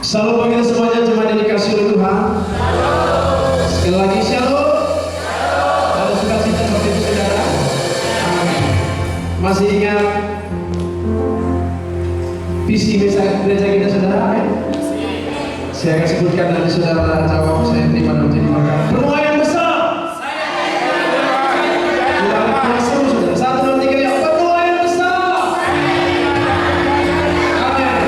Shalom bagi kita semuanya, jemaat yang dikasihi oleh Tuhan. Sekali lagi shalom. Ada sukacita seperti itu saudara. Amin. Masih ingat visi gereja kita saudara? Amin. Saya akan sebutkan nanti saudara jawab, saya terima dan menjadi berkat. Berdoa yang besar. Tuhan seru saudara. 1, 2, 3 ya. Berdoa yang besar. Amin.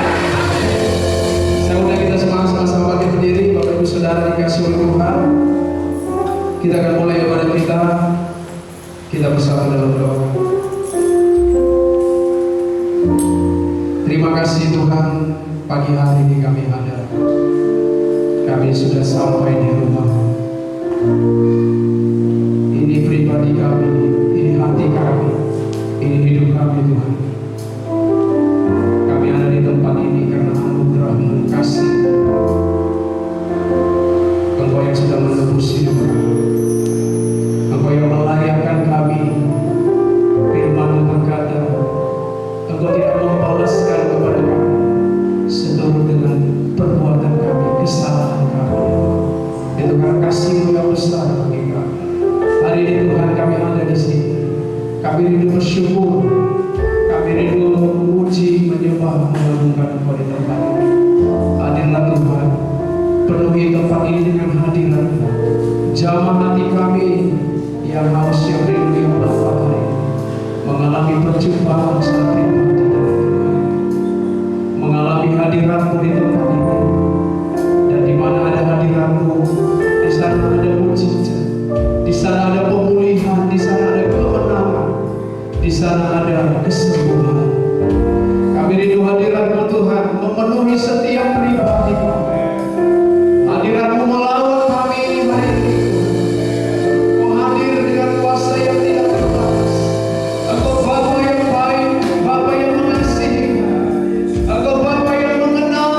Saya undang kita semua sama-sama bangkit berdiri, Bapak Ibu Saudara dikasihi oleh Tuhan. Kita akan mulai ibadah kita. Kita bersama dalam doa. Terima kasih Tuhan, pagi hari ini kami ada. Kami sudah sampai di rumah. Ini pribadi kami, ini hati kami, ini hidup kami Tuhan. Kami ada di tempat ini karena anugerah-Mu kasih. Engkau yang sudah menebus hidup kami. Engkau yang melayakkan kami. Firman-Mu berkata, Engkau tidak membalaskan kepada kami seturut dengan perbuatan kami, kesalahan kami. Itu karena kasih-Mu yang besar bagi kami. Hari ini Tuhan kami ada di sini. Kami rindu bersyukur. Kami rindu memuji, menyembah, mengagungkan Engkau di tempat ini. Hadirlah Tuhan, penuhi tempat ini dengan hadirat-Mu. Jamah hati kami yang haus, yang rindu, yang lapar hari ini, mengalami perjumpaan saat pribadi dengan Tuhan, mengalami hadirat-Mu di tempat ini. Dan di mana ada hadirat-Mu, di sana ada mujizat, di sana ada pemulihan, di sana ada kemenangan, di sana ada kesembuhan. Kami rindu hadirat-Mu Tuhan, memenuhi setiap pribadi kami. Hadirat-Mu melawat kami hari ini. Kau hadir dengan kuasa yang tidak terbatas. Engkau Bapa yang baik, Bapa yang mengasihi. Engkau Bapa yang mengenal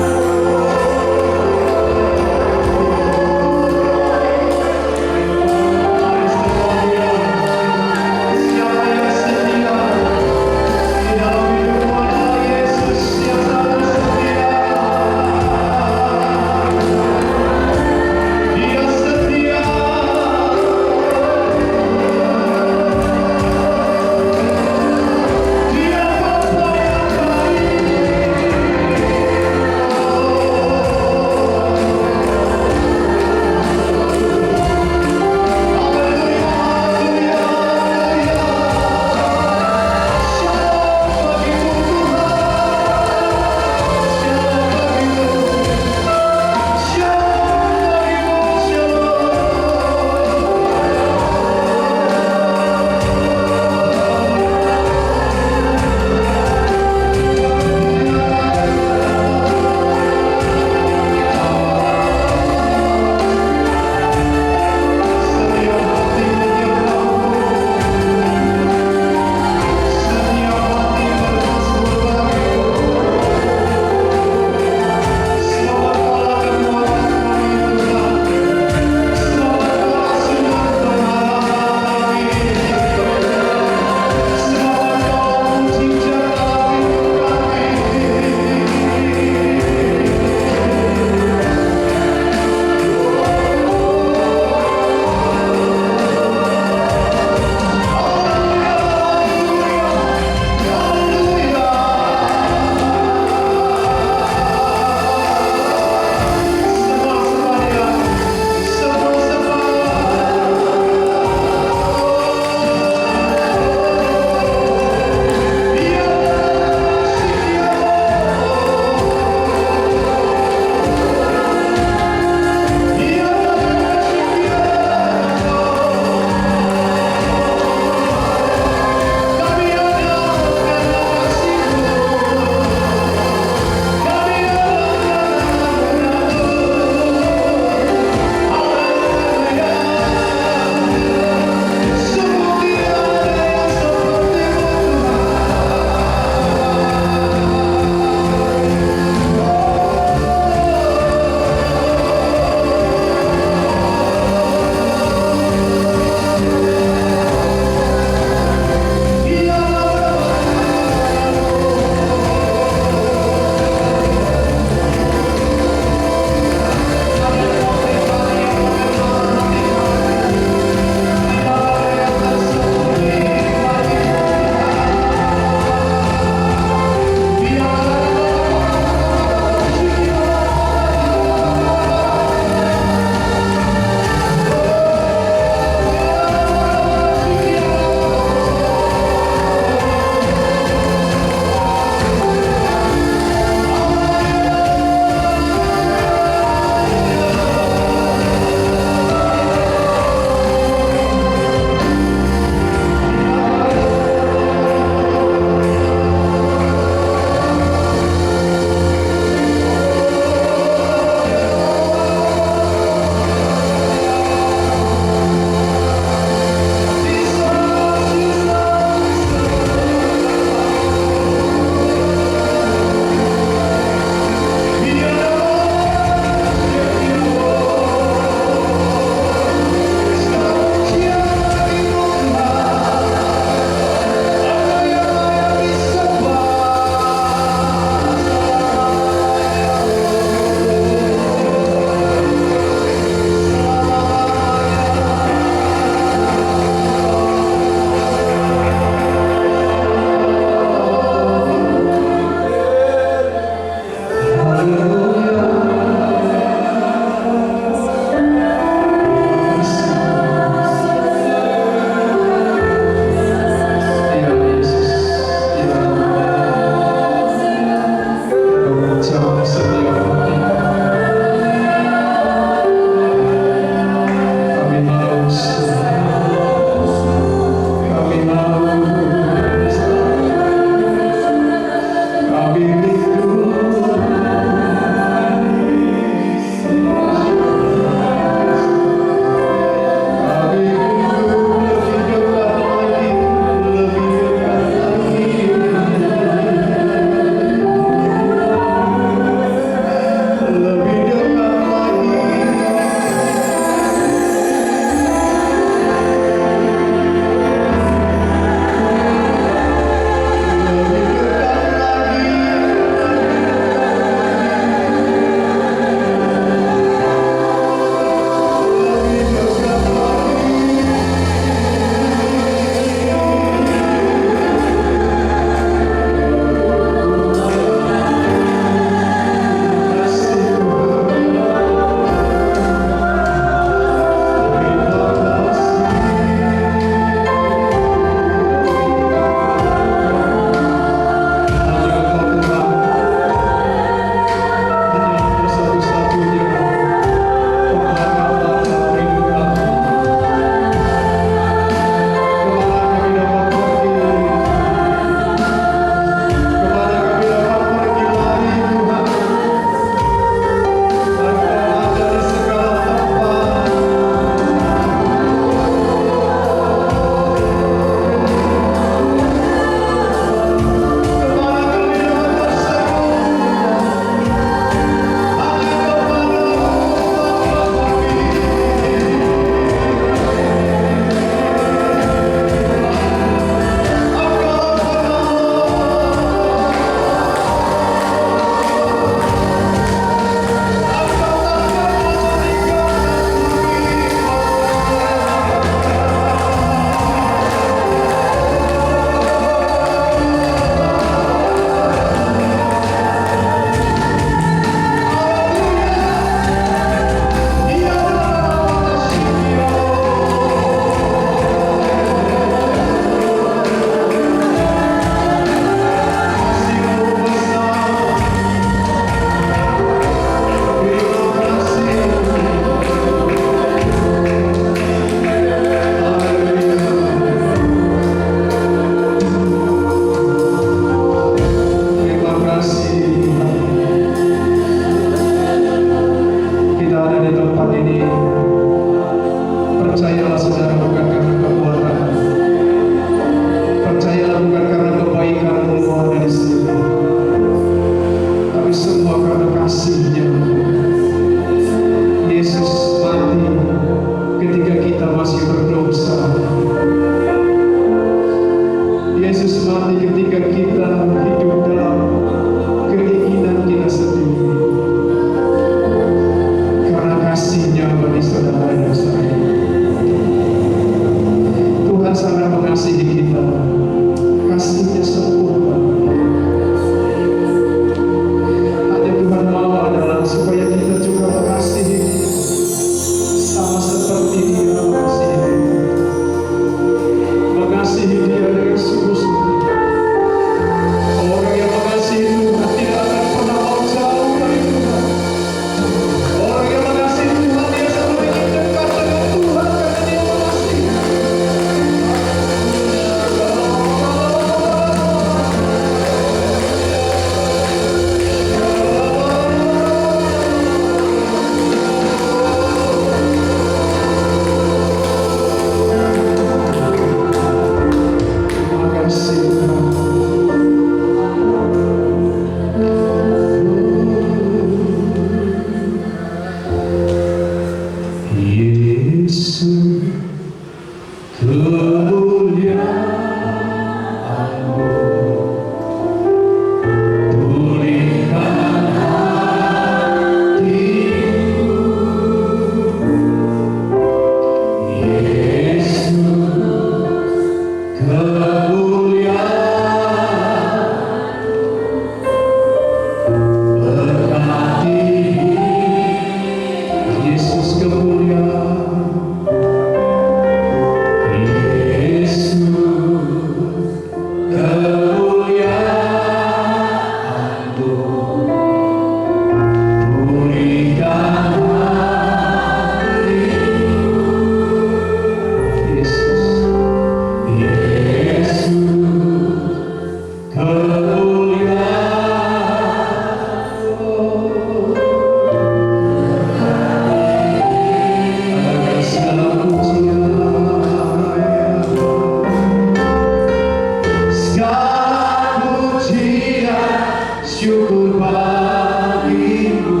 bagimu,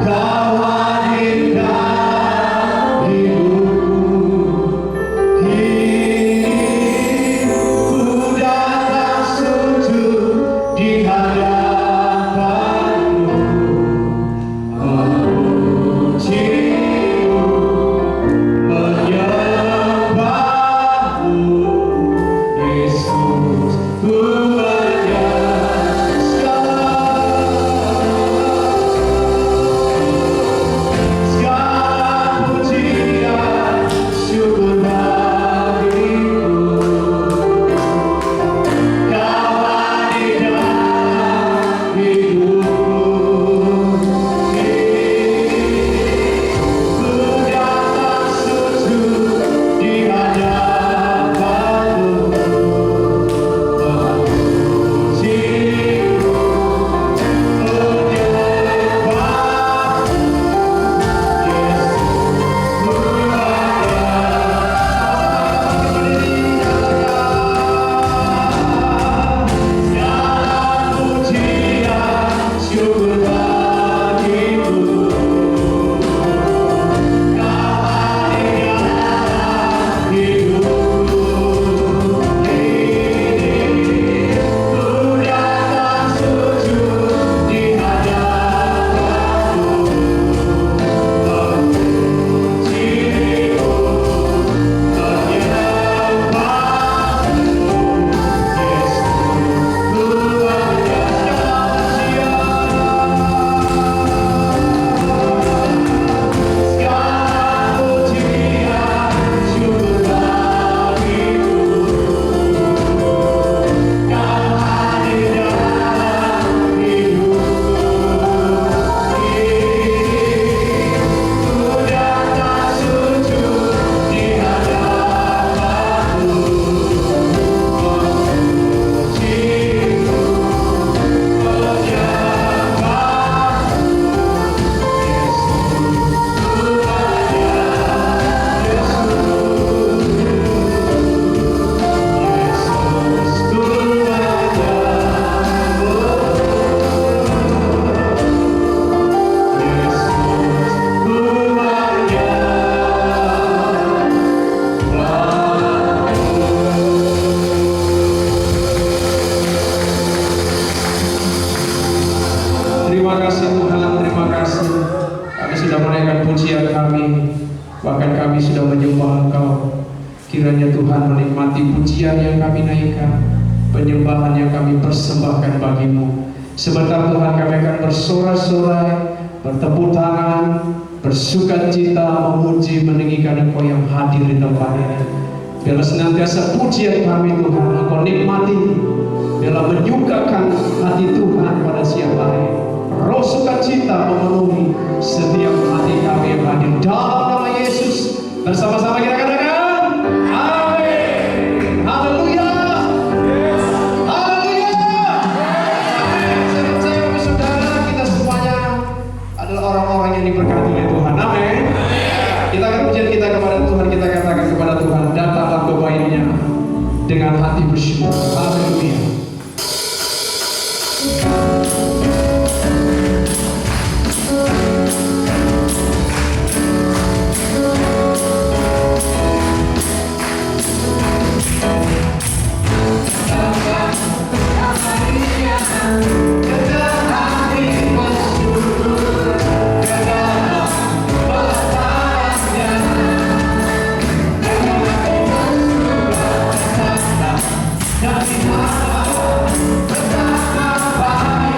Kau hadir dalam hidupku. Kini ku datang sujud di hadapanmu, memujimu, menyembahmu, Yesus. Ku segala pujian, syukur bagimu. Kau hadir dalam hidupku. Ku datang sujud di hadapanmu, memujimu, menyembahmu, segala pujian, syukur bagimu. Kau hadir dalam hidupku. Kini ku datang sujud di hadapanmu, memujimu, menyembahmu, Yesus. Ku segala pujian, syukur bagimu. Kau hadir dalam hidupku. Kini ku datang sujud di hadapanmu, memujimu, Terima kasih Tuhan, terima kasih. Kami sudah menaikkan pujian kami, bahkan kami sudah menyembah Engkau. Kiranya Tuhan menikmati pujian yang kami naikkan, penyembahan yang kami persembahkan bagimu. Sebentar Tuhan kami akan bersorak-sorai, bertepuk tangan, bersukacita, memuji, meninggikan Engkau yang hadir di tempat ini. Biarlah senantiasa pujian kami Tuhan Engkau nikmati, biarlah menyukakan hati Tuhan pada siang hari. Roh sukacita memenuhi setiap hati kami yang hadir dalam nama Yesus. Bersama-sama kita katakan amin. Haleluya. Haleluya. Amin. Saya percaya saudara kita semuanya adalah orang-orang yang diberkati oleh Tuhan. Amin. Kita akan pujian kita kepada Tuhan, kita katakan kepada Tuhan, datanglah ke baitnya dengan hati bersyukur. Haleluya. Dari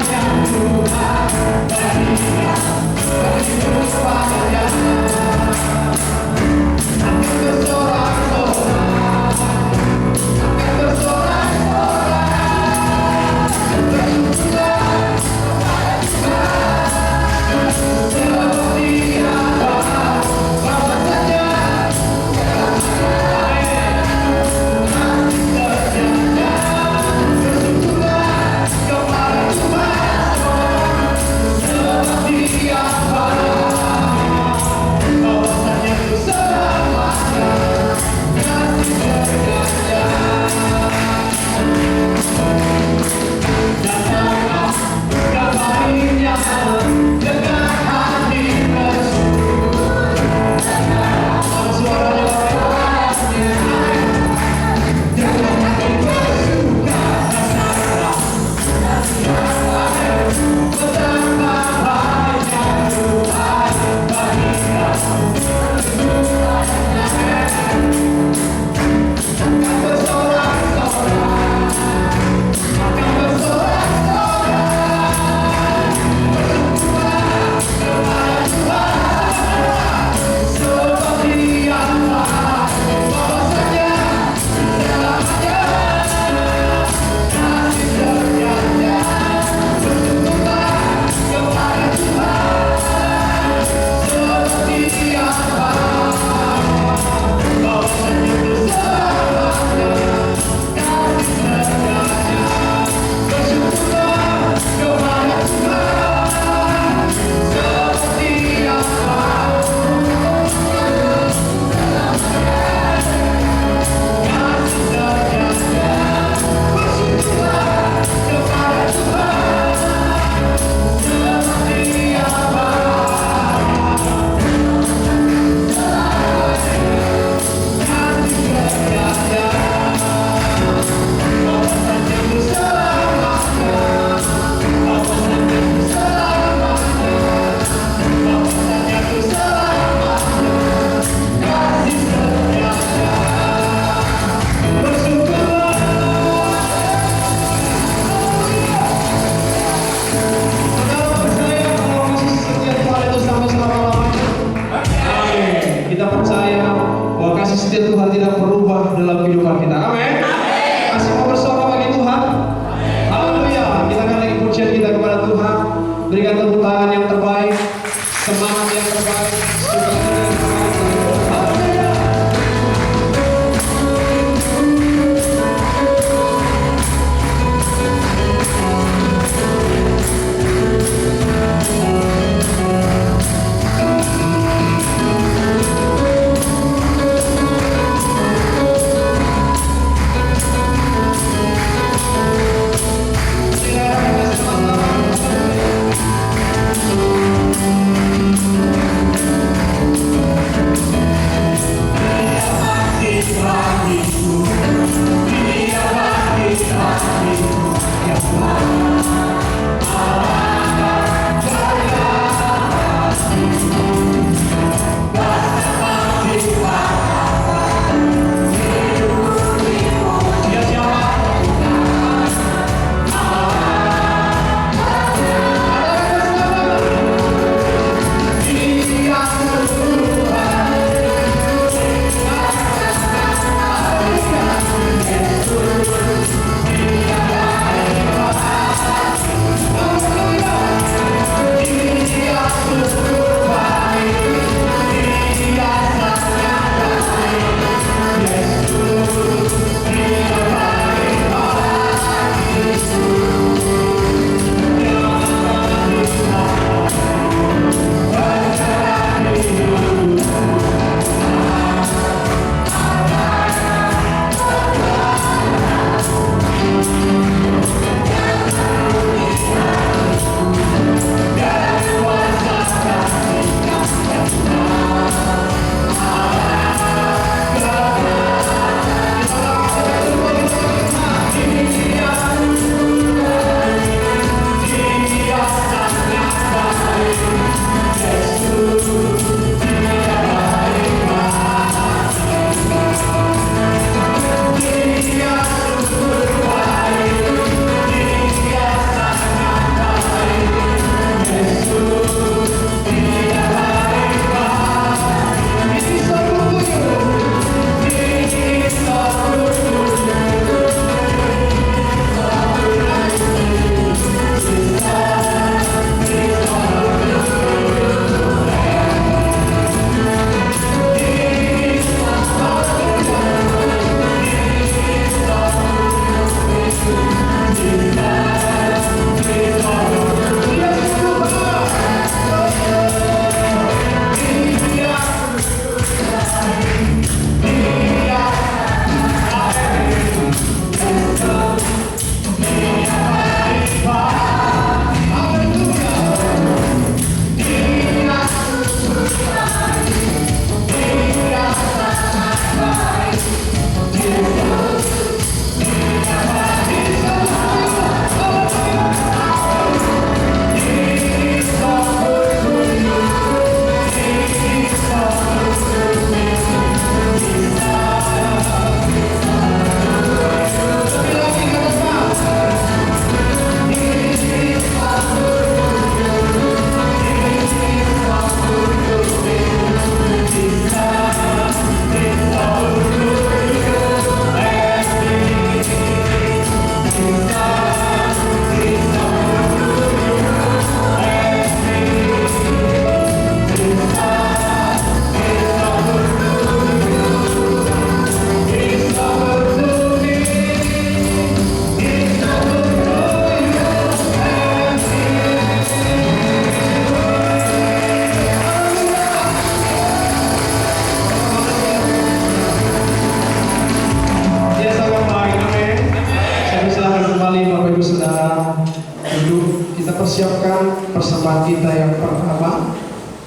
persiapkan persembahan kita yang pertama.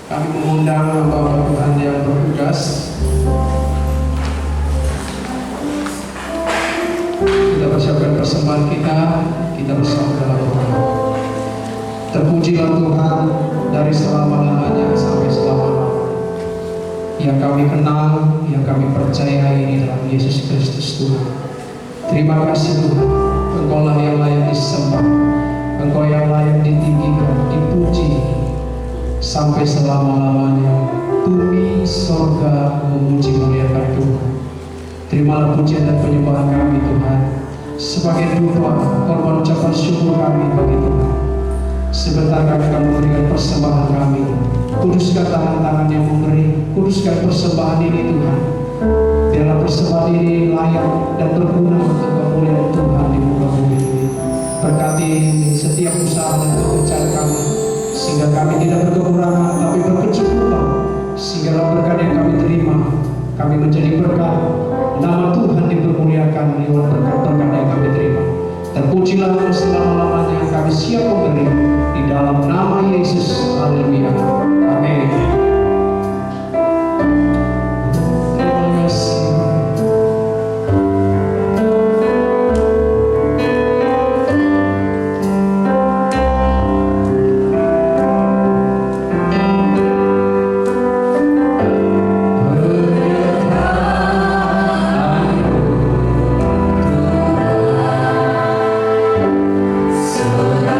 Kami mengundang hamba Tuhan yang bertugas. Kita persiapkan persembahan kita bersama dalam doa. Terpujilah Tuhan dari selama-lamanya sampai selama-lamanya. Yang kami kenal, yang kami percayai di dalam Yesus Kristus Tuhan. Terima kasih Tuhan, Engkau-lah yang layak disembah, Engkau yang layak ditinggikan, dipuji sampai selama-lamanya. Bumi, sorga memuji muliakan Tuhan. Terimalah pujian dan penyembahan kami Tuhan, sebagai doa korban ucapan syukur kami bagi Tuhan. Sebentar kami akan memberikan persembahan kami. Kuduskan tangan-tangan yang memberi, kuduskan persembahan ini Tuhan. Biarlah persembahan ini layak dan berguna untuk kemuliaan Tuhan di muka bumi ini. Berkati setiap usaha dan pekerjaan kami, sehingga kami tidak berkekurangan tapi berkecukupan, sehingga berkat yang kami terima, kami menjadi berkat. Nama Tuhan dipermuliakan lewat berkat-berkat yang kami terima. Terpujilah selama-lamanya, kami siap memberi di dalam nama Yesus. Haleluya. Amin. Terima kasih. Surabaya.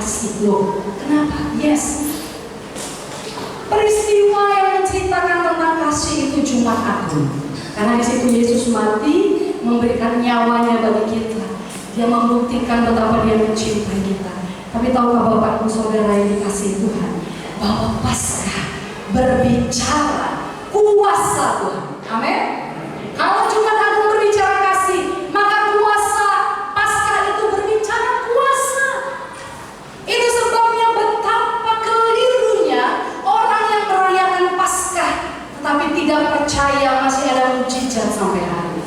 kasih. Loh, kenapa? Yes. Peristiwa yang menceritakan tentang kasih itu Jumat Agung. Karena di situ Yesus mati, memberikan nyawanya bagi kita. Dia membuktikan betapa dia mencintai kita. Tapi tahukah Bapak Ibu Saudara yang dikasihi Tuhan, bahwa Paskah berbicara kuasa Tuhan. Amin. Kalau Jumat Agung berbicara kasih, maka kuasa Paskah itu berbicara kuasa. Itu sebabnya betapa kelirunya orang yang merayakan Paskah tetapi tidak percaya masih ada mujizat sampai hari ini.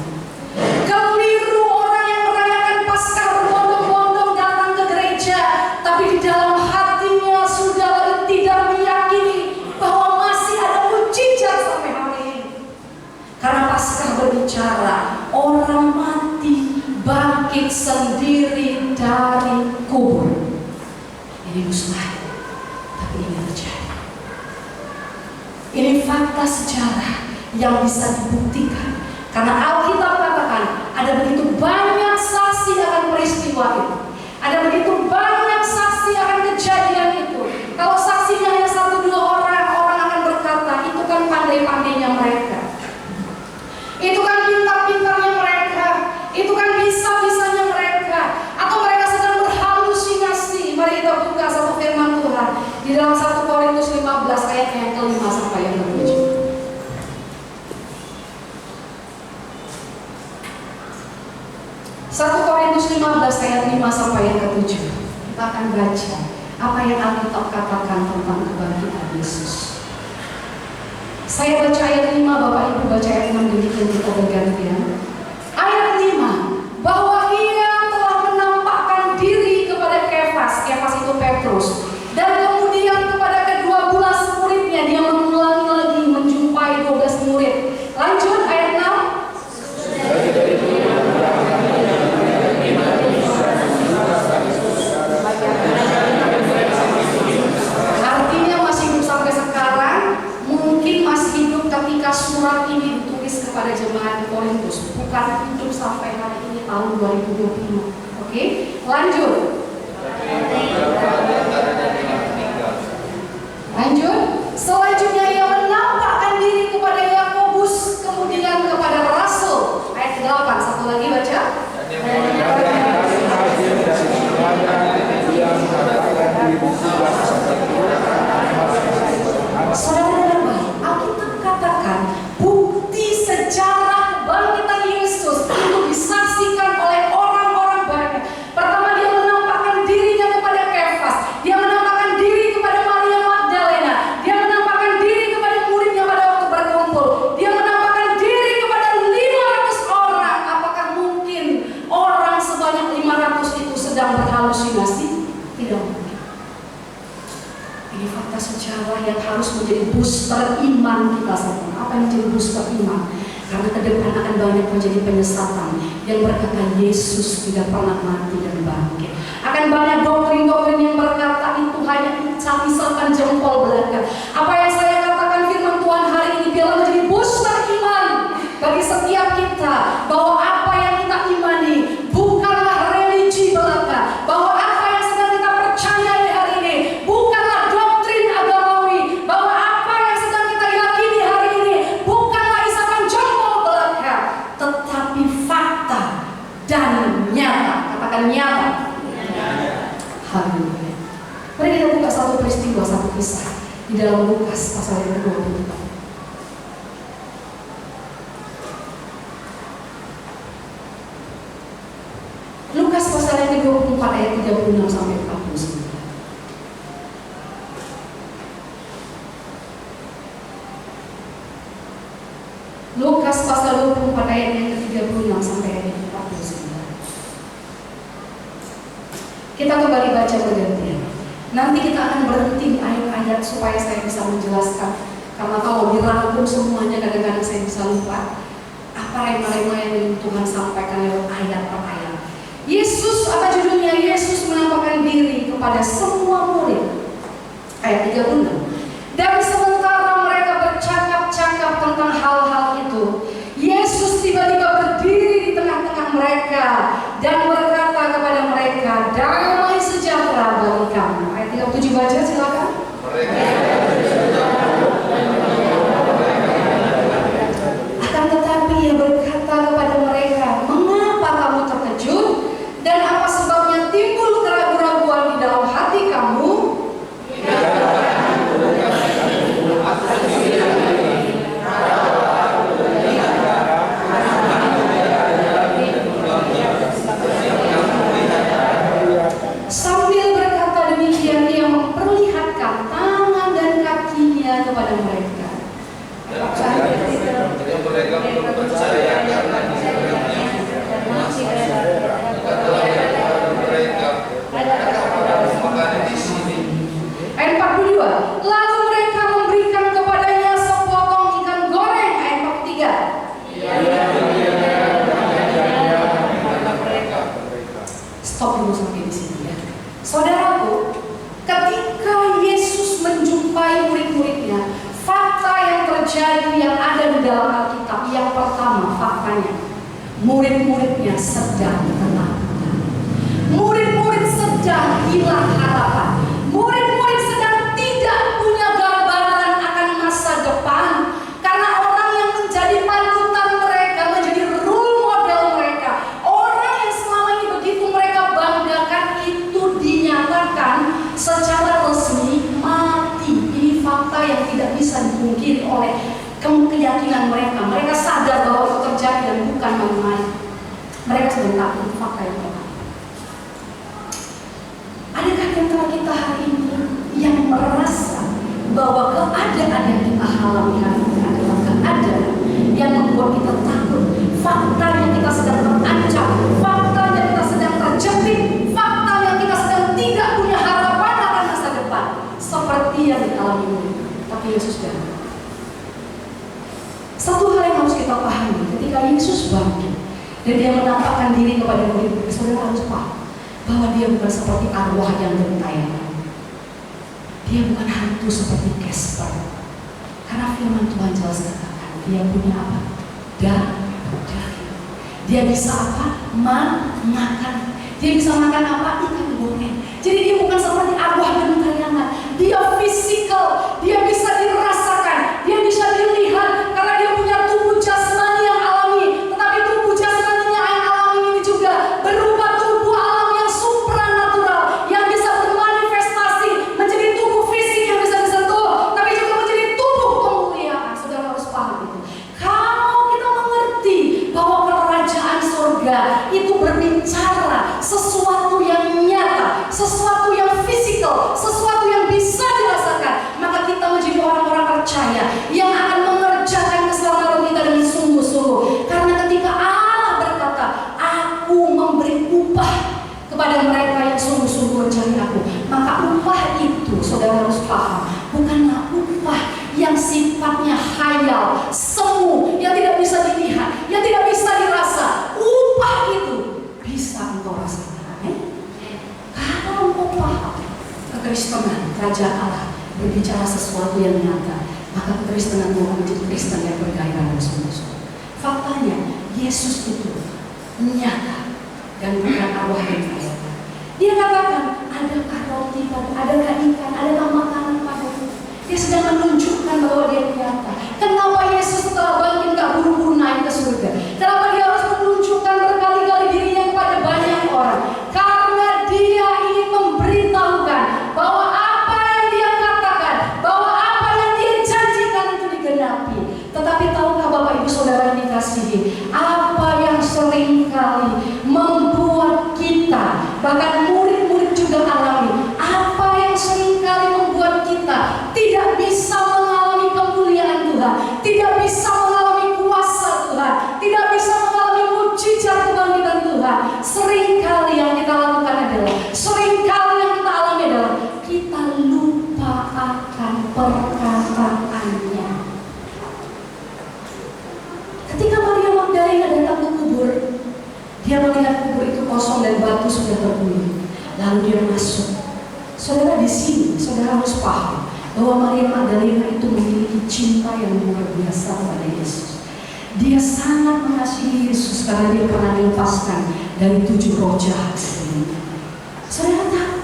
Keliru orang yang merayakan Paskah berbondong-bondong datang ke gereja, tapi di dalam hatinya sudah tidak meyakini bahwa masih ada mujizat sampai hari ini. Karena Paskah berbicara orang mati bangkit sendiri dari kubur. Ini mustahil, tapi ini terjadi. Ini fakta sejarah yang bisa dibuktikan. Karena Alkitab katakan ada begitu banyak saksi akan peristiwa itu. Ada begitu banyak saksi akan kejadian itu. Kalau saksinya hanya 1-2 orang, orang akan berkata itu kan pandai-pandainya mereka. Itu kan pintar-pintarnya mereka. Itu kan bisa-bisanya mereka. Atau mereka sedang berhalusinasi. Mari kita buka satu firman Tuhan di dalam 1 Korintus 15 ayat yang ke-5 sampai yang ke-7. 1 Korintus 15 ayat 5 sampai yang ke-7. Kita akan baca apa yang Alkitab katakan tentang kebangkitan Yesus. Saya baca ayat 5, Bapak Ibu baca ayat 6, demikian kita bergantian. Ayat 5, bahwa ia telah menampakkan diri kepada Kefas itu Petrus, dan kemudian kepada kedua belas muridnya. Dia mengulangi lagi menjumpai 12 murid. Lanjut ayat 6. Artinya masih hidup sampai sekarang, mungkin masih hidup ketika surat ini ditulis kepada jemaat Korintus, bukan hidup sampai hari ini tahun 2020. Oke, lanjut. Lanjut. Selanjutnya ia menampakkan diri kepada Yakobus, kemudian kepada Rasul. Ayat 8, satu lagi baca. Saudara-saudara, Alkitab katakan bukti sejarah kebangkitan Yesus itu disaksikan oleh orang-orang banyak. Pertama, dia menampakkan dirinya kepada Kefas, dia menampakkan diri kepada Maria Magdalena, dia menampakkan diri kepada muridnya pada waktu berkumpul, dia menampakkan diri kepada 500 orang. Apakah mungkin orang sebanyak 500 itu sedang berhalusinasi? Tidak mungkin. Ini fakta sejarah yang harus menjadi booster iman kita semua. Apa yang menjadi booster iman? Karena ke depan akan banyak menjadi penyesatan yang berkata Yesus tidak pernah mati dan bangkit. Akan banyak doktrin-doktrin yang berkata itu hanya misalkan jempol belaka. Apa yang saya katakan firman Tuhan hari ini biarlah menjadi booster iman bagi setiap kita, bahwa apa yang kita imani bukanlah religi belaka, bahwa apa yang sedang kita percayai hari ini bukanlah doktrin agamawi, bahwa apa yang sedang kita yakini hari ini bukanlah isapan jempol belaka, tetapi fakta dan nyata. Katakan nyata. Haleluya. Mari kita buka satu peristiwa, satu kisah di dalam Lukas pasal yang ke-24. Lukas pasal yang ke-24 ayat 36 sampai 49. Lukas pasal 24 ayat yang ke-36 sampai ayat yang ke-49. Kita kembali baca bergantian. Nanti kita akan berhenti ayat-ayat supaya saya bisa menjelaskan. Karena kalau dirangkum semuanya kadang-kadang saya bisa lupa apa rema-rema yang Tuhan sampaikan lewat ayat per ayat. Yesus, apa judulnya? Yesus menampakkan diri kepada semua murid. Ayat 36. Dan sementara mereka bercakap-cakap tentang hal-hal itu, Yesus tiba-tiba berdiri di tengah-tengah mereka dan berkata kepada mereka, damai sejahtera bagi bagi kamu. Ayat 37 baca silakan. Akan tetapi ia berkata kepada mereka, mengapa kamu terkejut? Dan apa sebabnya timbul keraguan-keraguan di dalam hati kamu? Sambil berkata demikian, ia memperlihatkan tangan dan kakinya kepada mereka. Mereka belum percaya karena mereka di sini. Ayat 42. Lalu mereka memberikan kepadanya sepotong ikan goreng. Ayat 43. Stop dulu sampai di sini ya. Saudaraku, ketika Yesus menjumpai murid-muridnya, fakta yang terjadi yang ada di dalam Alkitab, yang pertama faktanya, murid-muridnya sedang ketakutan. Murid-murid sedang hilang harapan. Murid-murid sedang tidak punya gambaran akan masa depan. Karena orang yang menjadi panutan mereka, menjadi role model mereka, orang yang selama ini begitu mereka banggakan, itu dinyatakan secara resmi mati. Ini fakta yang tidak bisa dipungkiri oleh keyakinan mereka. Mereka sadar bahwa itu terjadi dan bukan main-main. Mereka sedang takut, fakta yang pertama. Adakah di antara kita hari ini yang merasa bahwa keadaan yang kita alami hari ini adalah keadaan yang membuat kita takut? Faktanya kita sedang terancam, faktanya kita sedang terjepit, faktanya kita sedang tidak punya harapan akan masa depan, seperti yang dialami mereka. Tapi Yesus datang. Satu hal yang harus kita pahami, ketika Yesus bangkit dan dia menampakkan diri kepada murid-murid, saudara harus paham bahwa dia bukan seperti arwah yang gentayangan. Dia bukan hantu seperti Casper. Karena firman Tuhan jelas katakan, dia punya apa? Daging. Dia bisa apa? Makan. Dia bisa makan apa? Ikan goreng. Jadi dia bukan seperti arwah gentayangan. Dia fisikal. Dia bisa dirasakan. Dia bisa dilihat. Karena dia punya tubuh jasmani yang alami. Tetapi tubuh jasmaninya yang alami ini juga berupa tubuh alam yang supranatural, yang bisa bermanifestasi menjadi tubuh fisik yang bisa disentuh, tapi juga menjadi tubuh kemuliaan. Saudara harus paham itu. Kalau kita mengerti bahwa kerajaan surga itu berbicara sesuatu yang nyata, sesuatu yang fisikal, sesuatu yang bisa dirasakan, maka kita menjadi orang-orang percaya yang akan mengerjakan keselamatan kita dengan sungguh-sungguh. Karena ketika Allah berkata, aku memberi upah kepada mereka yang sungguh-sungguh mencari aku, maka upah itu, saudara harus paham, bukanlah upah yang sifatnya hayal, semu, yang tidak bisa dilihat, yang tidak bisa dirasa. Upah itu bisa engkau rasakan. Kalau engkau paham kekristenan, kerajaan Allah berbicara sesuatu yang nyata, maka kekristenan Tuhan menjadi Kristen yang bergairah dan sungguh-sungguh. Faktanya, Yesus itu nyata dan bukan arwah yang kaya. Dia katakan, adakah roti, adakah ikan, adakah makanan padamu? Dia sedang menunjukkan bahwa dia nyata. Kenapa Yesus setelah bangkit gak buru-buru naik ke surga? Kenapa dia harus menunjukkan berkali-kali dirinya kepada banyak orang? Karena dia ingin memberitahukan bahwa apa yang dia katakan, bahwa apa yang dia janjikan itu digenapi. Tetapi tahukah Bapak Ibu Saudara yang dikasihi, apa yang seringkali membuat kita, bahkan murid-murid juga alami, apa yang seringkali membuat kita tidak bisa mengalami kemuliaan Tuhan, tidak bisa mengalami kuasa Tuhan, tidak bisa mengalami mujizat kebangkitan Tuhan. Seringkali yang kita lakukan adalah, seringkali yang kita alami adalah, kita lupa akan perkataannya. Ketika Maria Magdalena datang ke kubur, dia melihat kubur itu kosong dan batu sudah terbunuh. Lalu dia masuk. Saudara, di sini saudara harus paham bahwa Maria Magdalena itu memiliki cinta yang luar biasa kepada Yesus. Dia sangat mengasihi Yesus karena dia pernah dilepaskan dari 7 roh jahat sebelumnya. Saudara tahu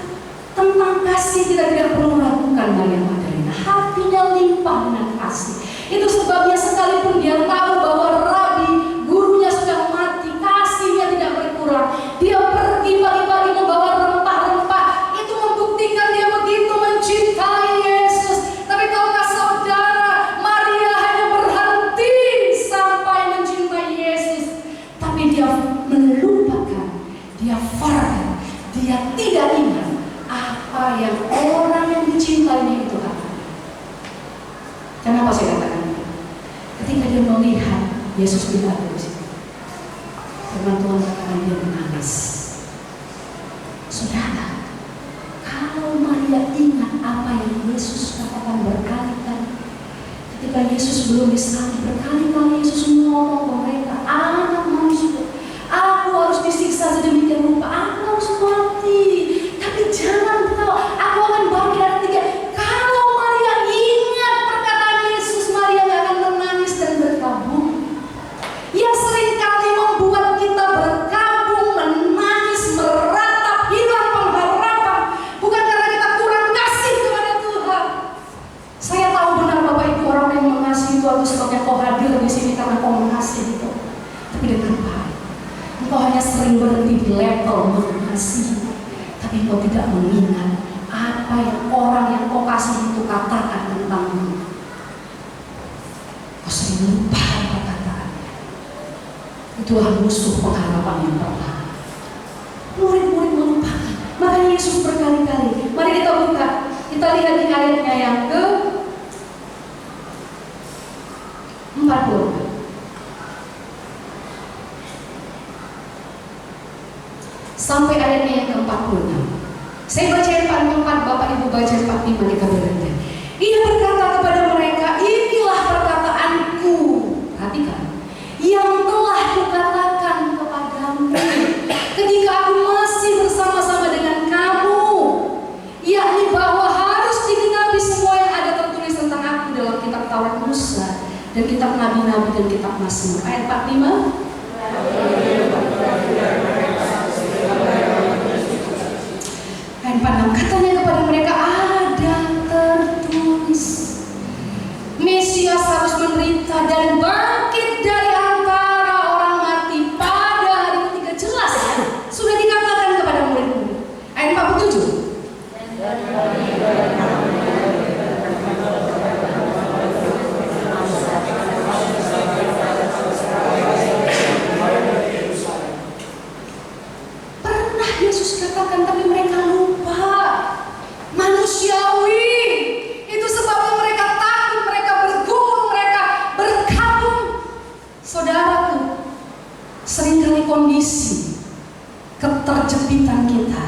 tentang kasih kita tidak perlu meragukan Maria Magdalena. Hatinya limpah dengan kasih. Itu sebabnya sekalipun dia tahu bahwa Rabi, gurunya sudah mati, kasihnya tidak berkurang. Dia pergi pagi-pagi membawa rempah-rempah. Itu membuktikan dia begitu mencintai Yesus. Tapi tahukah saudara, Maria hanya berhenti sampai mencintai Yesus. Tapi dia melupakan, dia faragah, dia tidak ingat apa yang orang yang dicintainya itu kata. Kenapa saya katakan ini? Ketika dia melihat Yesus tidak ada di situ, firman Tuhan katakan dia menangis. Saudara, kalau Maria ingat apa yang Yesus katakan berkali-kali, ketika Yesus belum disalib, berkali-kali Yesus ngomong ke mereka, anak manusia, aku harus disiksa sedemikian rupa, aku harus mati. Tapi jangan tahu, aku akan bangkit hari ketiga. Kalau Maria ingat perkataan Yesus, Maria gak akan menangis dan berkabung. Yang seringkali membuat kita berkabung, menangis, meratap, hilang pengharapan, bukan karena kita kurang kasih kepada Tuhan. Saya tahu benar Bapak Ibu orang yang mengasihi Tuhan itu sebabnya kau hadir di sini karena kau mengasihi itu. Tapi dengan baik, engkau hanya sering berhenti di level mengasihi, tapi engkau tidak mengingat apa yang orang yang kau kasih itu katakan tentangmu. Kau sering melupakan perkataannya. Itulah musuh pengharapan yang pertama. Murid-murid melupakan. Makanya Yesus berkali-kali. Mari kita buka. Kita lihat di ayatnya yang ke 40. Sampai ayatnya yang ke-46. Saya baca ayat 44, Bapak Ibu baca 45, kita berhenti. Ia berkata kepada mereka, inilah perkataanku, perhatikan, yang telah kukatakan kepadamu ketika aku masih bersama-sama dengan kamu, yakni bahwa harus digenapi semua yang ada tertulis tentang aku dalam kitab Taurat Musa dan kitab Nabi-Nabi dan kitab Mazmur. Ayat 45. Katanya kepada mereka, ada tertulis Mesias harus menderita dan bangkit dari antara orang mati pada hari ketiga. Jelas ya, sudah dikatakan kepada murid-murid. Ayat 47. Pernah Yesus katakan, tapi mereka lupa. Manusiawi. Itu sebabnya mereka takut, mereka bergumul, mereka berkabung. Saudaraku, seringkali kondisi keterjepitan kita,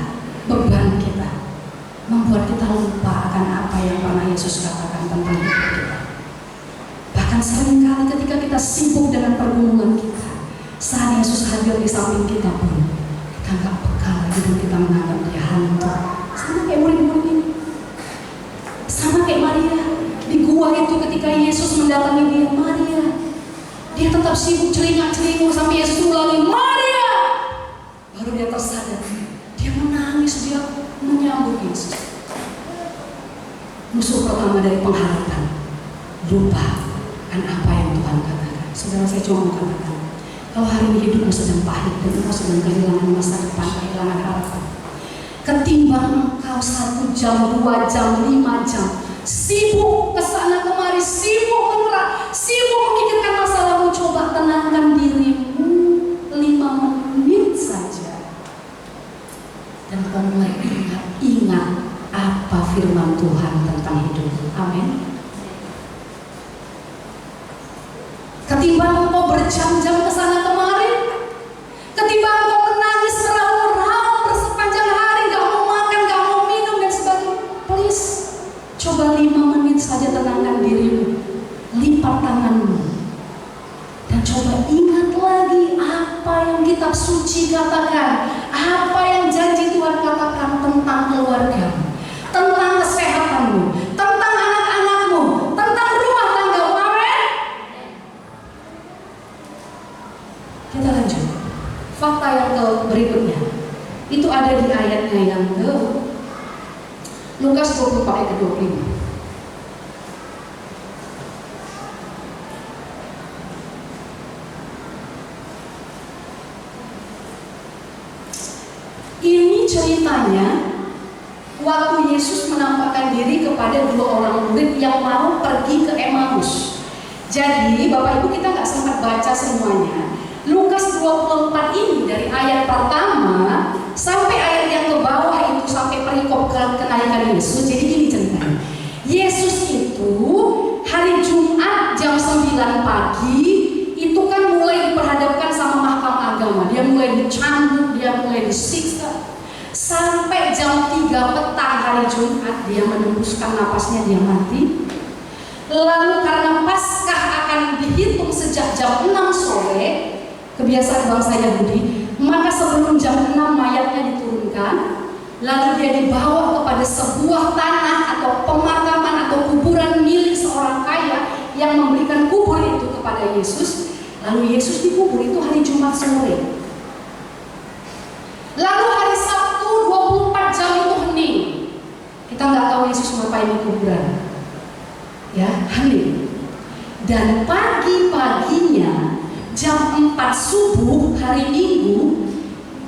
beban kita, membuat kita lupa akan apa yang pernah Yesus katakan tentang hidup kita. Bahkan seringkali ketika kita sibuk dengan pergumulan kita, saat Yesus hadir di samping kita pun, kita nggak peka lagi dan kita menganggap dia hantu. Sama kayak murid-murid ini, sama kayak Maria di gua itu ketika Yesus mendatangi dia, Maria, dia tetap sibuk celingak-celinguk sampai Yesus melalui Maria, baru dia tersadar, dia menangis, dia menyambut Yesus. Musuh pertama dari pengharapan, lupa kan apa yang Tuhan katakan. Saudara, saya cuma mau katakan, kalau hari ini hidupmu sedang pahit dan engkau sedang kehilangan masa depan, kehilangan harapan, ketimbang engkau 1 jam, 2 jam, 5 jam sibuk kesana kemari, sibuk menyerah, sibuk memikirkan masalahmu, coba tenangkan dirimu 5 menit saja dan kau mulai ingat apa firman Tuhan tentang hidupmu. Amin. Ketimbang engkau berjam-jam kesana kemari, ketimbang engkau menangis meraung-raung bersepanjang hari, gak mau makan, gak mau minum dan sebagainya, please coba 5 menit saja tenangkan dirimu, lipat tanganmu dan coba ingat lagi apa yang kitab suci katakan, apa yang janji Tuhan katakan tentang keluargamu, tentang kesehatanmu, tentang anak-anakmu, tentang rumah tanggamu. Amin. Kita lanjut. Fakta yang berikutnya itu ada di ayatnya yang ke, Lukas 24 ayat ke-25. Ini ceritanya waktu Yesus menampakkan diri kepada dua orang murid yang mau pergi ke Emmaus. Jadi Bapak Ibu kita nggak sempat baca semuanya. Lukas 24 ini dari ayat pertama sampai ayat yang ke bawah itu sampai perikop kenaikan Yesus. Jadi gini ceritanya. Yesus itu hari Jumat jam 9 pagi itu kan mulai diperhadapkan sama mahkamah agama. Dia mulai dicambuk, dia mulai disiksa. Sampai jam 3 petang hari Jumat dia menembuskan napasnya, dia mati. Lalu karena Paskah akan dihitung sejak jam 6 sore, kebiasaan bangsa Yahudi, maka sebelum jam 6 mayatnya diturunkan, lalu dia dibawa kepada sebuah tanah atau pemakaman atau kuburan milik seorang kaya yang memberikan kubur itu kepada Yesus. Lalu Yesus dikubur itu hari Jumat sore. Lalu hari Sabtu 24 jam itu hening. Kita nggak tahu Yesus ngapain di kuburan. Ya, hening. Dan pagi-paginya jam 4 subuh hari Minggu,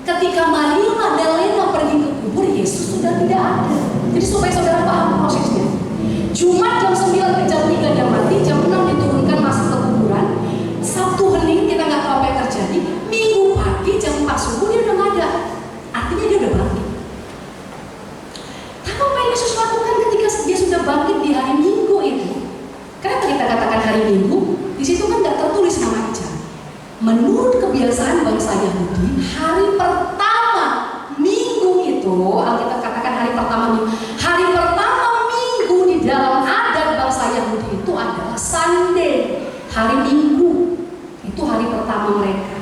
ketika Maria Magdalena pergi ke kubur, Yesus sudah tidak ada. Jadi supaya saudara paham prosesnya. Jumat jam 9 ke jam 3 dia mati, jam 6 diturunkan masuk ke kuburan. Sabtu hening, kita nggak tahu apa yang terjadi. Minggu pagi jam 4 subuh dia udah nggak ada. Artinya dia udah bangkit. Tapi apa yang Yesus lakukan ketika dia sudah bangkit di hari Minggu itu? Kenapa kita katakan hari Minggu? Di situ kan nggak tertulis nama jam. Menurut kebiasaan bangsa Yahudi, hari pertama Minggu itu, Alkitab katakan hari pertama Minggu. Hari pertama Minggu di dalam adat bangsa Yahudi itu adalah Sunday, hari Minggu. Itu hari pertama mereka.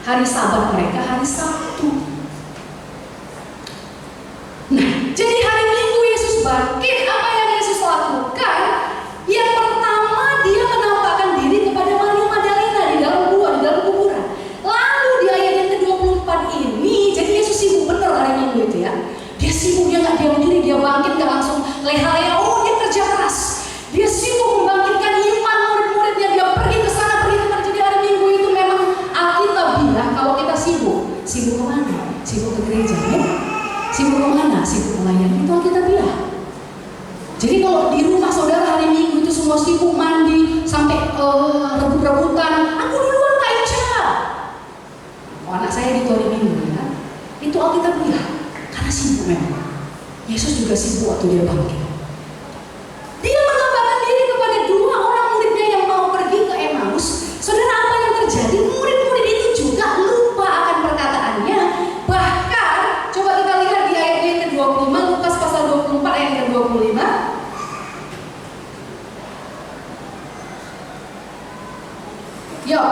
Hari Sabat mereka hari Sabtu. Nah, jadi hari Minggu Yesus bangkit. Apa yang Yesus lakukan? Yang pertama dia menampakkan diri kepada Maria Magdalena di dalam gua, di dalam kuburan. Lalu di ayat yang ke-24 ini, jadi Yesus sibuk bener hari Minggu itu ya. Dia sibuk, dia nggak diam diri, dia bangkit nggak langsung leha-leha. Oh, dia kerja keras. Dia sibuk membangkitkan iman murid-muridnya. Dia pergi ke sana, pergi ke sana. Jadi hari Minggu itu memang Alkitab bilang kalau kita sibuk kemana? Sibuk ke gereja, ya? Sibuk kemana? Sibuk melayani. Itu Alkitab bilang. Jadi kalau di rumah saudara hari Minggu itu semua sibuk mandi sampai rebut-rebutan, aku duluan Kak Ica. Oh, anak saya gitu hari Minggu ya. Itu Alkitab bilang karena sibuk memang. Yesus juga sibuk waktu dia bangkit. Dia menampakkan diri kepada dua orang muridnya yang mau pergi ke Emmaus. Saudara, apa yang terjadi? Murid-murid itu juga lupa akan perkataannya. Bahkan coba kita lihat di ayat yang ke-25, Lukas pasal 24 ayat ke-25. Yuk,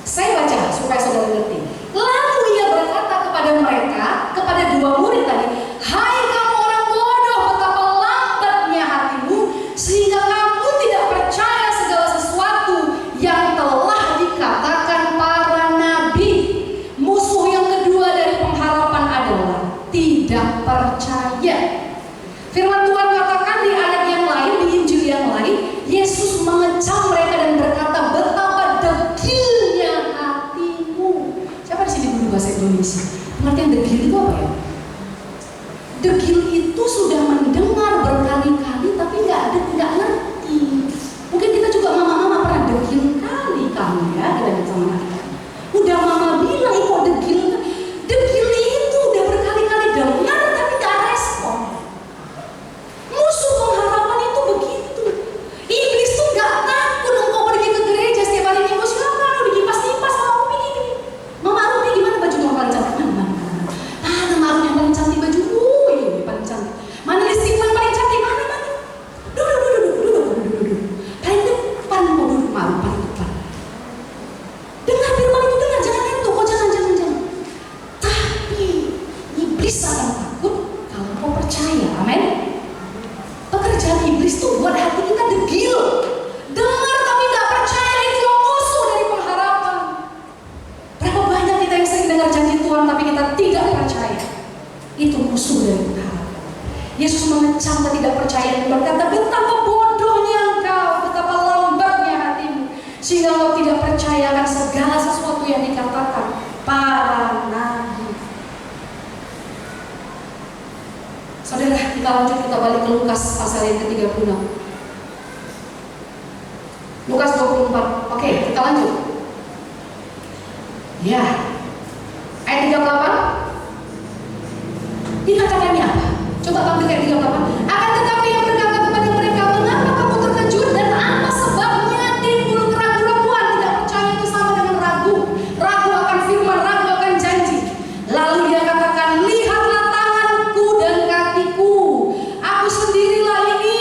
saya baca supaya saudara ngerti. Lalu ia berkata kepada mereka, kepada dua murid tadi, hai kamu orang bodoh, betapa lambatnya hatimu, sehingga kamu tidak percaya segala sesuatu yang telah dikatakan para nabi. Musuh yang kedua dari pengharapan adalah tidak percaya. Firman Tuhan katakan di ayat yang lain, di Injil yang lain, Yesus mengecam mereka dan berkata, betapa degilnya hatimu. Siapa di sini guru bahasa Indonesia? Pengertian degil itu apa ya? Degil itu sudah mendengar berkali-kali tapi nggak ngerti. Mungkin kita juga mama-mama pernah degil kali kamu ya, kita sama anak kita. Udah mama bilang kok degil. Degil itu udah berkali-kali dengar tapi nggak respon. Musuh pengharapan itu begitu. Iblis tuh nggak takut engkau pergi ke gereja setiap hari Minggu. Silakan udah dikipas-kipas sama Umi ini. Mama Umi gimana baju mama paling cantik? Mana? Mama lanjut, kita balik ke Lukas pasal yang ke-36. Lukas 24. Oke, kita lanjut. Ya. Ayat 38. Dikatakannya apa? Coba tampilkan ayat 38. Akan tetapi yang berkata kepada mereka, mengapa kamu terkejut dan apa sebabnya timbul keraguan-keraguan? Tidak percaya itu sama dengan ragu. Ragu akan firman, ragu akan janji. Lalu dia katakan, lihatlah tanganku dan kakiku. Aku sendirilah ini.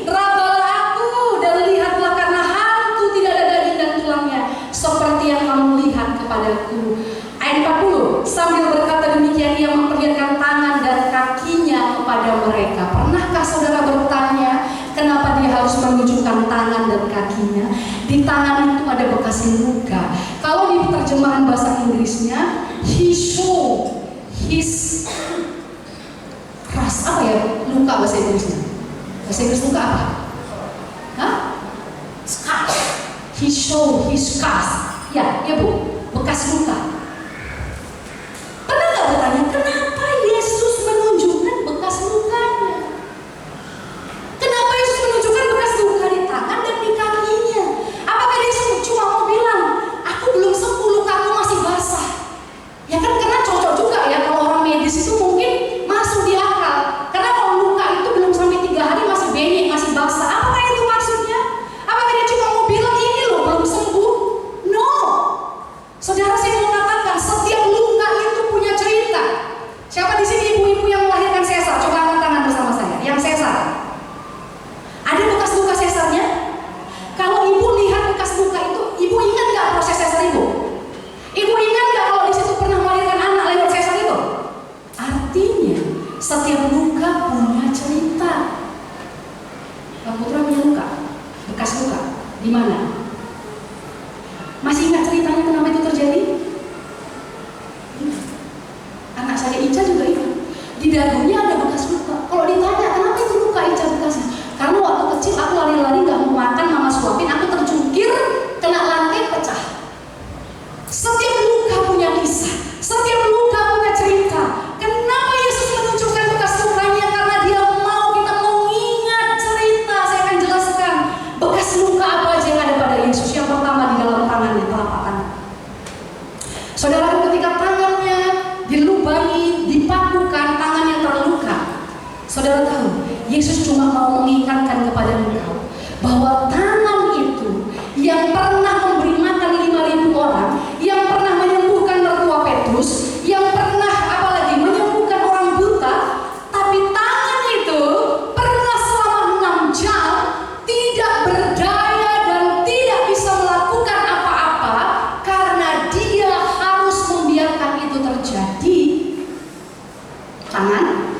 Rabalah aku dan lihatlah, karena hangku tidak ada daging dan tulangnya, seperti yang kamu lihat kepadaku. Ayat 40. Sambil berkata demikian, ia memperlihatkan tangan dan kakinya kepada mereka. Pernahkah saudara bertanya, kenapa dia harus menunjukkan tangan dan kakinya? Di tangan itu ada bekas luka. Kalau di terjemahan bahasa Inggrisnya, he showed his apa ya? Luka bahasa Inggrisnya. Bahasa Inggris luka apa? Hah? Scars. He showed his scars. Ya, ya Bu, bekas luka. Pernah nggak bertanya, kenapa Yesus menunjukkan bekas lukanya? Kenapa Yesus menunjukkan bekas luka di tangan dan di kakinya? Apakah Yesus cuma mau bilang, aku belum sembuh, lukaku masih basah? Ya kan, karena cocok juga ya kalau orang medis itu mungkin masuk di akal. Karena kalau luka itu belum sampai 3 hari masih benyek, masih basah. Apakah itu maksudnya? Apakah dia cuma mau bilang ini loh belum sembuh? No. Saudara, saya mau katakan setiap luka itu punya cerita. Siapa di sini ibu-ibu yang melahirkan sesar? Coba angkat tangan bersama saya. Yang sesar. Ada bekas luka sesarnya? Kalau ibu lihat bekas luka itu, ibu ingat nggak proses sesar ibu? Ibu ingat nggak kalau di situ pernah melahirkan anak lewat sesar itu? Artinya setiap luka punya cerita. Bang Putra punya luka, bekas luka. Di mana? Masih ingat ceritanya kenapa itu terjadi? Anak saya Ica juga ingat. Di dagunya ada bekas luka. Kalau ditanya kenapa itu luka Ica bekasnya? Karena waktu kecil aku lari-lari gak mau makan, mama suapin, aku terjungkir, kena lantai, pecah. Setiap luka punya kisah. Setiap luka punya cerita. Kenapa Yesus menunjukkan bekas lukanya? Karena dia mau kita mengingat cerita. Saya akan jelaskan bekas luka apa aja yang ada pada Yesus. Yang pertama di dalam tangannya, telapak tangan. Saudara, ketika tangannya dilubangi, dipakukan, tangannya terluka. Saudara tahu, Yesus cuma mau mengingatkan kepada engkau bahwa tangan itu yang pernah memberi makan 5.000 orang, yang pernah menyembuhkan mertua Petrus, yang pernah apalagi menyembuhkan orang buta, tapi tangan itu pernah selama 6 jam tidak berdaya dan tidak bisa melakukan apa-apa karena dia harus membiarkan itu terjadi. Tangan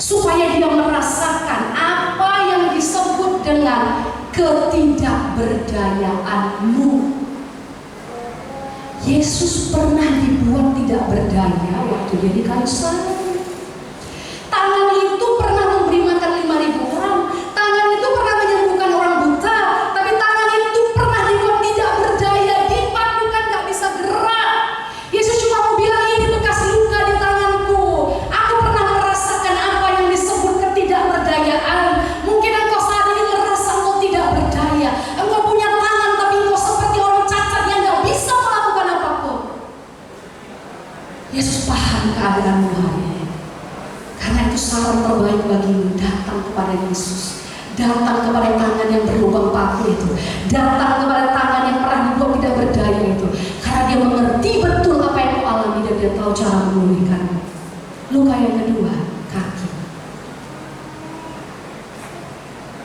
supaya dia merasakan apa yang disebut dengan ketidakberdayaanmu. Yesus pernah dibuat tidak berdaya waktu dia di kayu salib. Tangan itu pernah memberi makan 5.000 orang. Tangan itu pernah menyembuhkan orang buta. Tapi tangan itu pernah dibuat tidak berdaya, dipakukan gak bisa gerak. Yesus cuma mau bilang, ini bekas luka di tanganku. Aku pernah merasakan apa yang disebut ketidakberdayaan. Mungkin engkau saat ini merasa engkau tidak berdaya. Engkau punya tangan tapi engkau seperti orang cacat yang gak bisa melakukan apapun. Yesus paham keadaanmu hari ini. Karena itu saran terbaik bagimu, datang kepada Yesus. Datang kepada tangan yang berlubang paku itu. Datang kepada tangan yang pernah dibuat tidak berdaya itu. Karena dia mengerti betul apa yang kau alami dan dia tahu cara memulihkanmu. Luka yang kedua, kaki.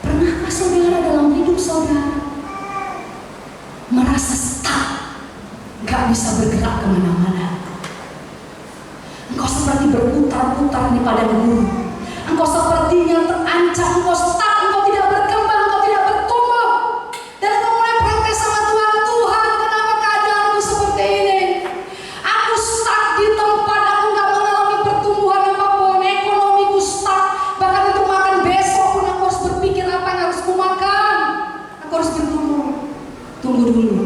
Pernahkah saudara dalam hidup saudara merasa stuck, gak bisa bergerak kemana-mana? Engkau seperti berputar-putar di padang gurun. Engkau sepertinya terancam, engkau stuck, engkau tidak berkembang, engkau tidak bertumbuh. Dan engkau mulai protes sama Tuhan, Tuhan kenapa keadaanku seperti ini? Aku stuck di tempat, aku gak mengalami pertumbuhan apapun. Ekonomiku stuck, bahkan untuk makan besok pun aku harus berpikir apa yang harus kumakan. Aku harus bertumbuh. Tunggu dulu.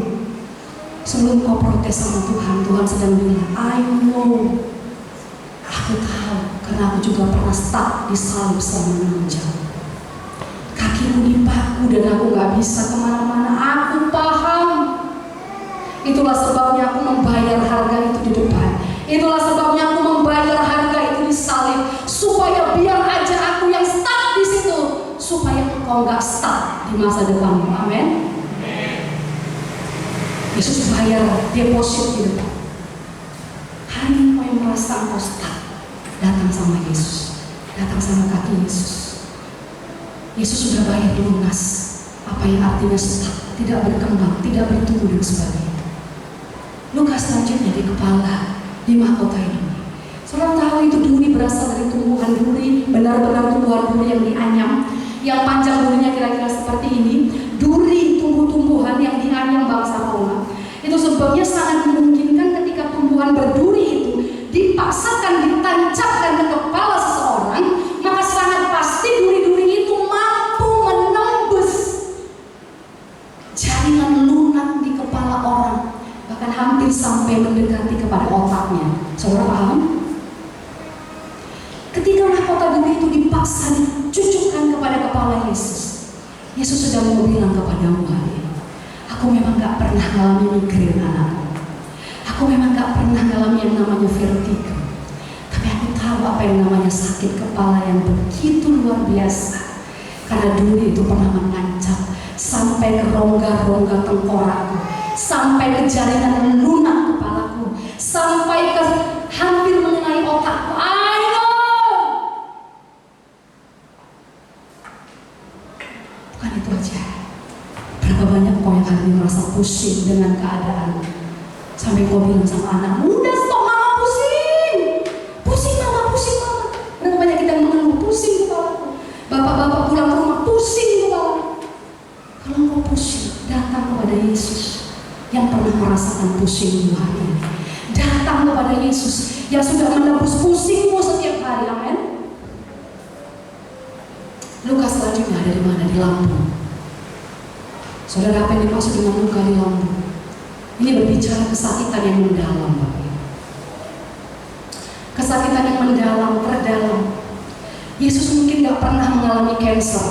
Sebelum kau protes sama Tuhan, Tuhan sedang bilang, I know. Aku tahu karena aku juga pernah stuck di salib selama 6 jam. Kakiku dipaku dan aku gak bisa kemana-mana. Aku paham. Itulah sebabnya aku membayar harga itu di depan. Itulah sebabnya aku membayar harga itu di salib, supaya biar aja aku yang stuck di situ, supaya engkau gak stuck di masa depanmu. Amin. Yesus bayar deposit di depan. Hari ini kau yang merasa engkau stuck, datang sama Yesus, datang sama kaki Yesus. Yesus sudah bayar lunas apa yang artinya stuck, tidak berkembang, tidak bertumbuh dan sebagainya. Lukas selanjutnya di kepala 5 mahkota ini. Saudara tahu itu duri berasal dari tumbuhan duri, benar-benar tumbuhan duri yang dianyam, yang panjang durinya kira-kira seperti ini. Duri tumbuh-tumbuhan yang dianyam bangsa Roma. Itu sebabnya sangat memungkinkan ketika tumbuhan berduri itu dipaksakan ditancapkan ke kepala seseorang, maka sangat pasti duri-duri itu mampu menembus jaringan lunak di kepala orang, bahkan hampir sampai mendekati kepada otaknya. Saudara paham? Ketika mahkota duri itu dipaksa dicucukkan kepada kepala Yesus, Yesus sudah mau bilang kepadamu hari ini, aku memang gak pernah mengalami migrain anakku. Aku memang gak pernah mengalami yang namanya vertigo. Tapi aku tahu apa yang namanya sakit kepala yang begitu luar biasa. Karena duri itu pernah menancap sampai ke rongga-rongga tengkorakku, sampai ke jaringan lunak kepalaku, sampai ke hampir mengenai otakku. Ayo! Bukan itu aja. Berapa banyak kau yang hari ini merasa pusing dengan keadaan, sampai kau bilang sama anakmu, udah stop mama pusing. Pusing mama, pusing mama. Berapa banyak kita yang mengeluh, pusing kepalaku. Bapak-bapak pulang ke rumah, pusing kepala. Kalau kau pusing, datang kepada Yesus yang pernah merasakan pusingmu hari ini. Datang kepada Yesus yang sudah menebus pusingmu setiap hari. Amin. Luka selanjutnya ada di mana? Di lambung. Saudara, apa yang dimaksud dengan luka di lambung? Ini berbicara kesakitan yang mendalam, Bapak. Kesakitan yang mendalam, terdalam. Yesus mungkin gak pernah mengalami kanker.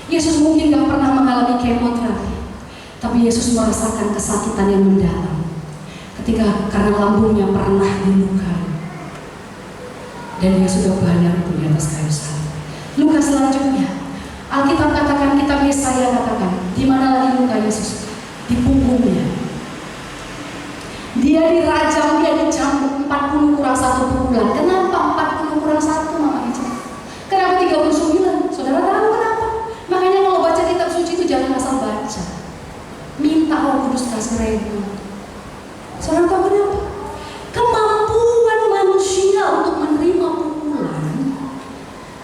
Yesus mungkin gak pernah mengalami kemoterapi. Tapi Yesus merasakan kesakitan yang mendalam ketika karena lambungnya pernah dilukai. Dan dia sudah bayar itu di atas kayu salib. Luka selanjutnya, Alkitab katakan, kitab Yesaya katakan, di mana lagi luka Yesus? Di punggungnya. Dia dirajam, dia dicambuk 40 kurang 1 pukulan. Kenapa 40 kurang 1, Mama Ica? Kenapa 39? Saudara tahu kenapa? Makanya kalau baca kitab suci itu jangan asal baca. Minta Roh Kudus kasih rema. Saudara tahu kenapa? Kemampuan manusia untuk menerima pukulan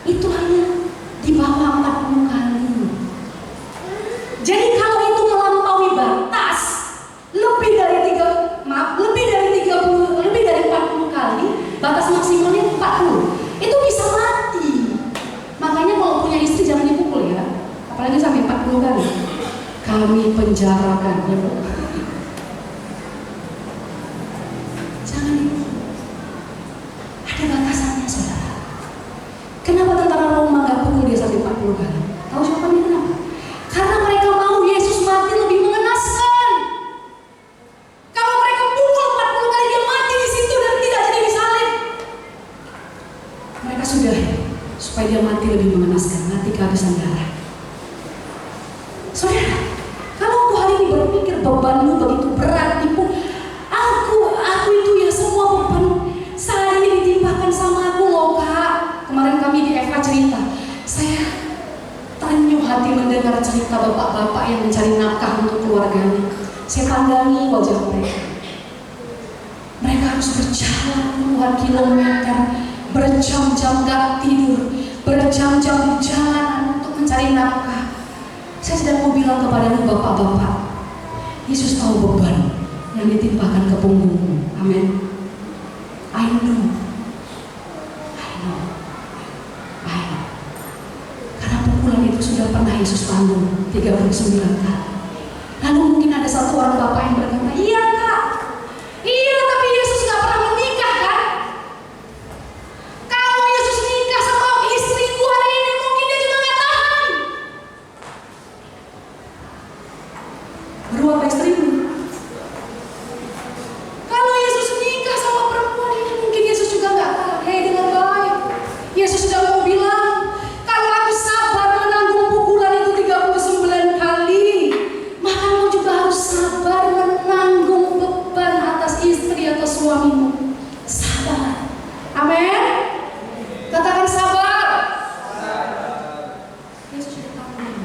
itu hanya di bawah 40 kali. Jadi kalau itu melampaui batas lebih dari 40 kali, batas maksimalnya 40, itu bisa mati. Makanya kalau punya istri jangan dipukul ya, apalagi sampai 40 kali. Kami penjarakan ya, jangan dipukul. Ada batasannya, saudara. Kenapa tentara Roma gak pukul dia sampai 40 kali? Tahu jawabannya kenapa? Karena mereka mau Yesus mati lebih mengenaskan. Kalau mereka pukul 40 kali dia mati di situ dan tidak jadi disalib, mereka sudah supaya dia mati lebih mengenaskan, mati kehabisan darah. Saudara, kalau aku hari ini berpikir bebanmu begitu berat, aku itu ya semua beban saya ini ditimpakan sama aku loh Kak. Kemarin kami di Eva cerita, saya terenyuh hati mendengar cerita bapak-bapak yang mencari nafkah untuk keluarganya. Saya pandangi wajah mereka. Mereka harus berjalan puluhan kilometer, berjam-jam gak tidur, berjam-jam di jalanan untuk mencari nafkah. Saya sedang mau bilang kepadamu bapak-bapak, Yesus tahu beban yang ditimpakan ke punggungmu. Amin. I know. Karena pukulan itu sudah pernah Yesus tanggung 39 kali. Lalu mungkin ada satu orang bapak yang berkata, iya Kak, iya tapi Yesus gak pernah menikah kan? Kalau Yesus nikah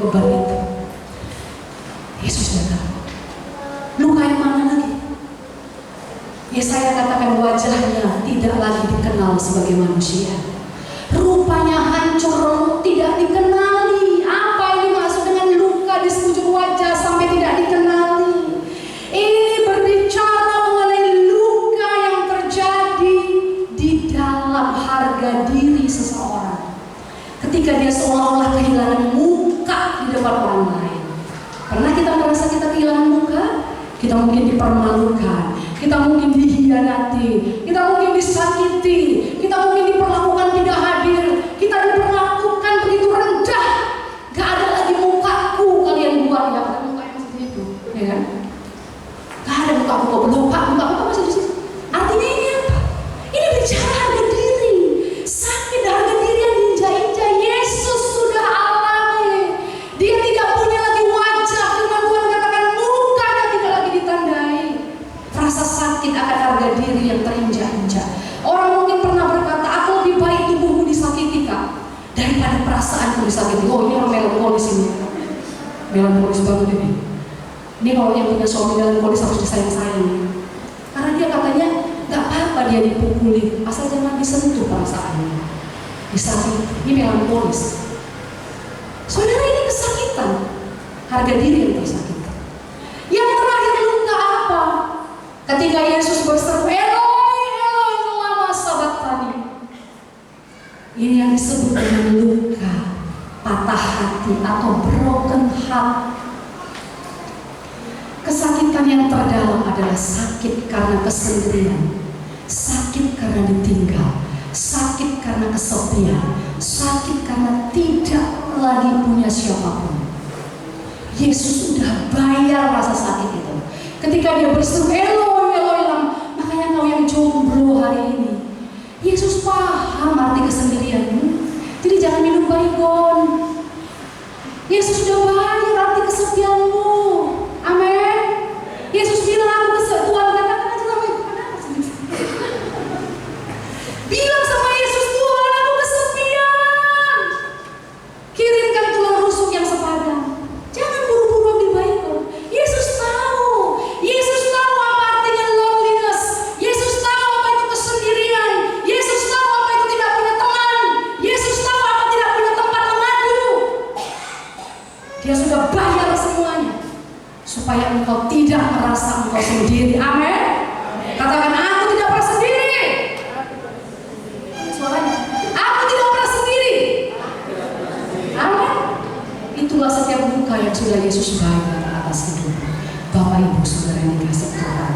beban itu. Yesus datang. Luka yang mana lagi? Yesaya katakan wajahnya tidak lagi dikenal sebagai manusia. Rupanya hancur, tidak dikenali. Apa ini maksud dengan luka di sekujur wajah sampai tidak dikenali? Ini berbicara mengenai luka yang terjadi di dalam harga diri seseorang. Ketika dia seolah-olah kehilangan muka di depan orang lain. Pernah kita merasa kita kehilangan muka? Kita mungkin dipermalukan, kita mungkin dihianati, kita mungkin disakiti, kita mungkin diperlakukan tidak hadir, kita diperlakukan begitu rendah. Gak ada lagi mukaku, kalian buat ya, ada muka yang seperti itu, ya kan? Gak ada mukaku, kok lupa, mukaku masih di situ. Artinya ini apa? Ini bicara harga diri, sakit harga diri yang diinjak-injak. Yesus sudah alami, dia tidak punya lagi wajah. Firman Tuhan katakan mukanya tidak lagi ditandai. Rasa sakit akan harga diri yang terinjak-injak. Orang mungkin pernah berkata, aku lebih baik tubuhku disakiti Kak daripada perasaanku disakiti. Oh, ini orang melankolis ini. Melankolis banget ini. Ini kalau yang punya suami melankolis harus disayang-sayang. Karena dia katanya gak apa-apa dia dipukuli, asal jangan disentuh perasaannya. Disakiti. Ini melankolis. Saudara, ini kesakitan. Harga diri yang tersakiti. Yang terakhir luka apa? Ketika Yesus berseru, Eloi, Eloi, lama sabachthani. Ini yang disebut dengan luka patah hati atau broken heart. Kesakitan yang terdalam adalah sakit karena kesendirian, sakit karena ditinggal, sakit karena kesepian, sakit karena tidak lagi punya siapapun. Yesus sudah bayar rasa sakit itu. Ketika dia berseru, Eloi, Eloi, makanya kau yang jomblo hari ini, Yesus paham arti kesendirianmu. Jadi jangan minum baygon. Yesus sudah bayar arti kesepianmu. Amin. Yesus bilang, aku kesepian. Tuhan katakan aja sama ibu, bilang sama Yesus, Tuhan aku kesepian. Kirimkan tulang rusuk yang sepadan. Jangan buru-buru ambil baygon. Yesus tahu. Yesus tahu apa artinya loneliness. Yesus tahu apa itu kesendirian. Yesus tahu apa itu tidak punya teman. Yesus tahu apa tidak punya tempat mengadu. Dia sudah bayar semuanya supaya engkau tidak merasa engkau sendiri. Amin. Katakan, aku tidak pernah sendiri. Suaranya, aku tidak pernah sendiri. Amin. Itulah setiap luka yang sudah Yesus bayar atas hidup Bapak Ibu Saudara yang dikasih Tuhan.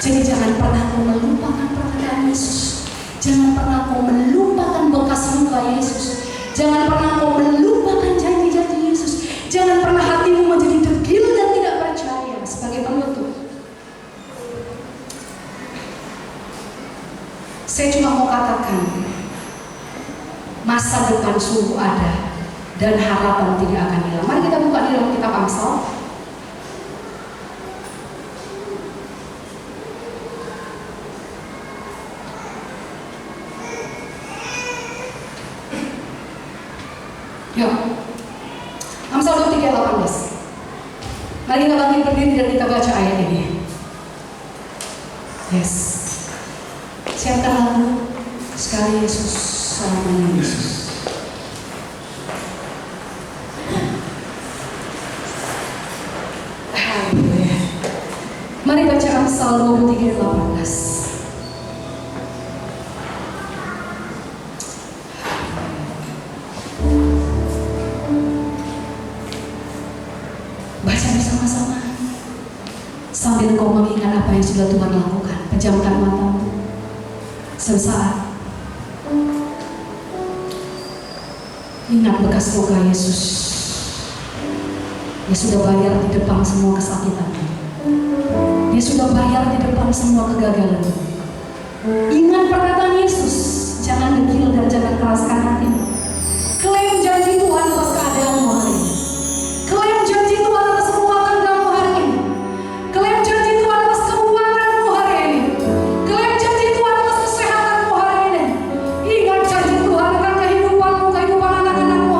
Jadi jangan pernah kau melupakan perkataan Yesus. Jangan pernah kau melupakan bekas luka Yesus. Jangan pernah kau melupakan janji-janji Yesus. Jangan pernah hatimu menjadi degil dan tidak percaya. Sebagai penutup, saya cuma mau katakan, masa depan sungguh ada dan harapan tidak akan hilang. Mari kita buka di dalam kitab Amsal. Yuk, Amsal 23 ayat 18. Mari kita bangkit berdiri dan kita baca ayat ini. Yes. Siapkan lagu sekali Yesus, selamanya Yesus. Haleluya. Mari baca Amsal 23 ayat 18. Baca bersama-sama sambil kau mengingat apa yang sudah Tuhan lakukan. Pejamkan matamu sesaat. Ingat bekas luka Yesus. Dia sudah bayar di depan semua kesakitan. Dia sudah bayar di depan semua kegagalan. Ingat perkataan Yesus, jangan degil dan jangan keraskan hatimu. Klaim janji Tuhan atas keadaanmu hari ini. Klaim janji Tuhan atas rumah tanggamu hari ini. Klaim janji Tuhan atas keuanganmu hari ini. Klaim janji Tuhan atas kesehatanmu hari ini. Ingat janji Tuhan akan kehidupanmu, kehidupan anak-anakmu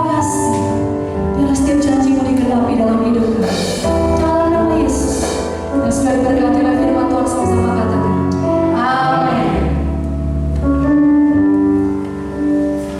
kasih. Biarlah setiap janji-Mu digenapi dalam hidup kami. Dalam nama Yesus. Dan sudah diberkati oleh firman Tuhan sama-sama kata